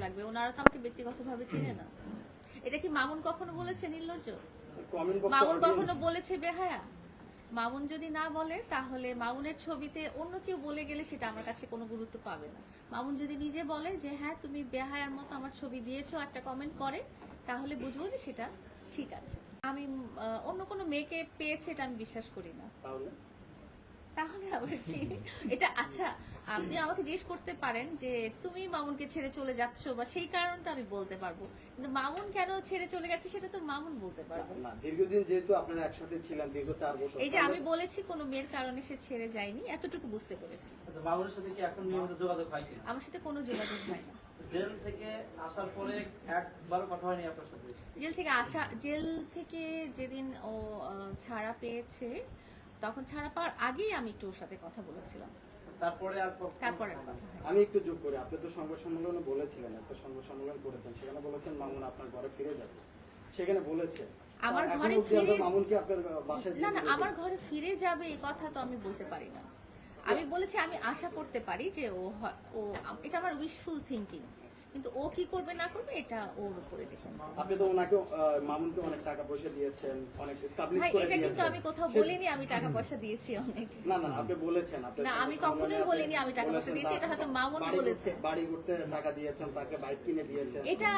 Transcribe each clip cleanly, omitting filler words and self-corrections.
লাগবে, ওনারা তো আমাকে ব্যক্তিগতভাবে চেনে না। এটা কি মামুন কখনো বলেছে নির্লজ্জ? মামুন কখনো বলেছে বেহায়া? মামুন যদি না বলে তাহলে মামুনের ছবিতে অন্য কেউ বলে গেলে সেটা আমার কাছে কোনো গুরুত্ব পাবে না। মামুন যদি নিজে বলে যে হ্যাঁ তুমি বেহায়ার মতো আমার ছবি দিয়েছো, একটা কমেন্ট করে, তাহলে বুঝবো যে সেটা ঠিক আছে। আমি অন্য কোনো মেয়েকে পেয়েছে এটা আমি বিশ্বাস করি না। তাহলে আবার কি এটা? আচ্ছা, আপনি আমাকে জিজ্ঞেস করতে পারেন যে তুমি মামুনকে ছেড়ে চলে যাচ্ছ, বা সেই কারণটা আমি বলতে পারবো, কিন্তু মামুন কেন ছেড়ে চলে গেছে সেটা তো মামুন বলতে পারবে না। দীর্ঘদিন যেহেতু আপনারা একসাথে ছিলেন, দীর্ঘ 4 বছর, এই যে আমি বলেছি কোনো মেয়ের কারণে সে ছেড়ে যায়নি, এতটুকু বুঝতে পেরেছি। মামুনের সাথে কি এখন নিয়মিত যোগাযোগ হয় কিনা? আমার সাথে কোনো যোগাযোগ হয় না। জেল থেকে আসার পরে একবারও কথা হয়নি আপনার সাথে? জেল থেকে যেদিন ও ছাড়া পেয়েছে, তখন ছাড়া পাওয়ার আগেই আমি একটু ওর সাথে কথা বলেছিলাম। তারপরে আর কথা হয়। আমি একটু যোগ করি, আপনি তো সংবাদ সম্মেলনে বলেছিলেন, একটা সংবাদ সম্মেলন করেছেন, সেখানে বলেছেন মামুন আপনার ঘরে ফিরে যাবে, সেখানে বলেছে আমার ঘরে ফিরে মামুনকে আপনার বাসায় না না, আমার ঘরে ফিরে যাবে এই কথা তো আমি বলতে পারি না। আমি বলেছি আমি আশা করতে পারি যে ও এটা আমার উইশফুল থিংকিং, কিন্তু ও কি করবে না করবে এটা ওর উপরে ডিপেন্ড। আপনি তো ওনাকে মামুনকে অনেক টাকা পয়সা দিয়েছেন, অনেক এস্টাবলিশ ভাই করে এটা দিয়েছেন। কিন্তু আমি কোথাও বলিনি আমি টাকা পয়সা দিয়েছি অনেক। না না, আপনি বলেছেন। না, আমি কখনোই বলিনি আমি টাকা পয়সা দিয়েছি, এটা হয়তো মামুন বলেছে। বাড়ি ঘুরতে টাকা দিয়েছেন, তাকে বাইক কিনে দিয়েছেন, এটা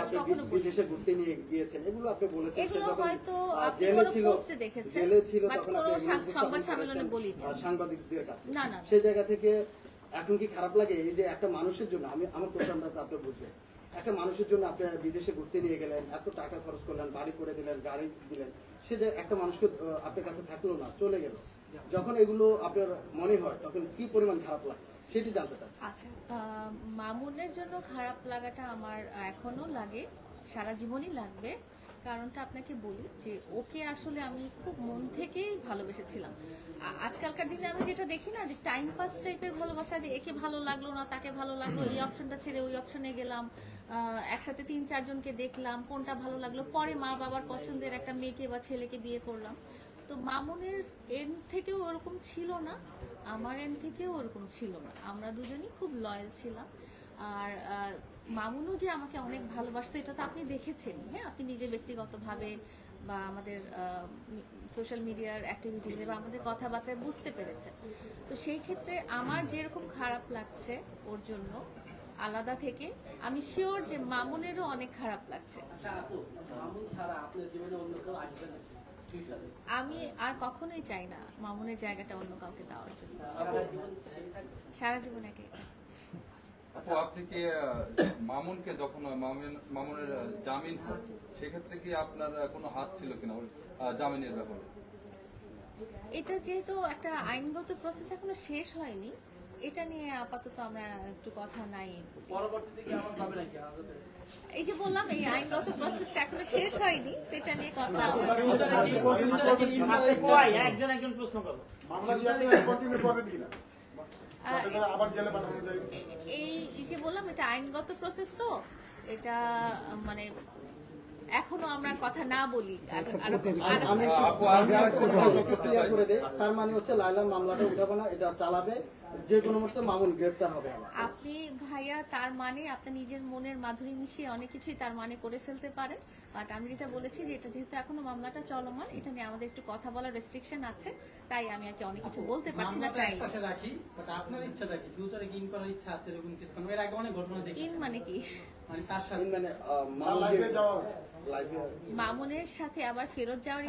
আমি কখনো বলিনি। বিদেশে ঘুরতে নিয়ে গিয়েছেন, এগুলো আপনি বলেছেন। এগুলো হয়তো আপনি কোনো পোস্টে দেখেছেন, জেলে ছিল বাট তখন কোনো আপনি সংবাদ সম্মেলনে বলিনি সাংবাদিকদের কাছে। না না, সেই জায়গা থেকে এখন কি খারাপ লাগে এই যে একটা মানুষের জন্য, আমার প্রশ্নটা আপনি বুঝবেন, একটা মানুষের জন্য আপনি বিদেশে ঘুরতে নিয়ে গেলেন, এত টাকা খরচ করলেন, বাড়ি করে দিলেন, গাড়ি দিলেন, সে যে একটা মানুষকে আপনার কাছে থাকলো না, চলে গেল, যখন এগুলো আপনার মনে হয় তখন কি পরিমাণ খারাপ লাগে সেটি জানতে চাচ্ছি। আচ্ছা, মামুনের জন্য খারাপ লাগাটা আমার এখনো লাগে, সারা জীবনই লাগবে। কারণটা আপনাকে বলি যে ওকে আসলে আমি খুব মন থেকেই ভালোবেসেছিলাম। আজকালকার দিনে আমি যেটা দেখি না, যে টাইম পাস টাইপের ভালোবাসা, যে একে ভালো লাগলো না তাকে ভালো লাগলো, এই অপশনটা ছেড়ে ওই অপশনে গেলাম, একসাথে 3-4 জনকে দেখলাম, কোনটা ভালো লাগলো, পরে মা বাবার পছন্দের একটা মেয়েকে বা ছেলেকে বিয়ে করলাম। তো মামুনের এন্ড থেকেও ওরকম ছিল না, আমার এন্ড থেকেও ওরকম ছিল না, আমরা দুজনই খুব লয়াল ছিলাম। আর মামুনও যে আমাকে অনেক ভালোবাসতো এটা তো আপনি দেখেছেন, হ্যাঁ, আপনি নিজে ব্যক্তিগতভাবে বা আমাদের সোশ্যাল মিডিয়ার অ্যাক্টিভিটিসে বা আমাদের কথাবার্তায় বুঝতে পেরেছেন। তো সেই ক্ষেত্রে আমার যেরকম খারাপ লাগছে ওর জন্য আলাদা থেকে, আমি শিওর যে মামুনেরও অনেক খারাপ লাগছে। আমি আর কখনোই চাই না মামুনের জায়গাটা অন্য কাউকে দেওয়ার জন্য, সারা জীবন একাই। আপনি কি মামুনকে যখন মামুনের জামিন হয় সেক্ষেত্রে কি আপনার কোনো হাত ছিল কিনা জামিনের ব্যাপারে? এটা যেহেতু একটা আইনগত প্রসেস এখনো শেষ হয়নি, এটা নিয়ে আপাতত আমরা একটু কথা নাই। পরবর্তীতে কি আমার যাবে নাকি? এই যে বললাম এই আইনগত প্রসেসটা এখনো শেষ হয়নি, এটা নিয়ে কথা একজন প্রশ্ন করবো। এই যে বললাম এটা আইনগত প্রসেস, তো এটা মানে এখনো আমরা কথা না বলি। তার মানে হচ্ছে লায়লা মামলাটা উঠাবে না, এটা চালাবে, যে কোনো মুহূর্তে মামুন গ্রেফতার হবে। আপনি ভাইয়া তার মানে আপনার নিজের মনের মাধুরী মিশিয়ে অনেক কিছুই তার মানে করে ফেলতে পারেন, বাট আমি যেটা বলেছি যে এটা যেহেতু এখনো মামলাটা চলমান, এটা নিয়ে আমাদের একটু কথা বলার রেস্ট্রিকশন আছে, তাই আমি আর কি অনেক কিছু বলতে পারছি না। চাইলে রাখি, বাট আপনার ইচ্ছাটা কি ফিউচারে কি ইন করার ইচ্ছা আছে এরকম কিছু? কারণ এর আগে অনেক ঘটনা দেখি। ইন মানে কি? মানে তার সাথে মানে মামুনের সাথে আবার ফেরত যাওয়ার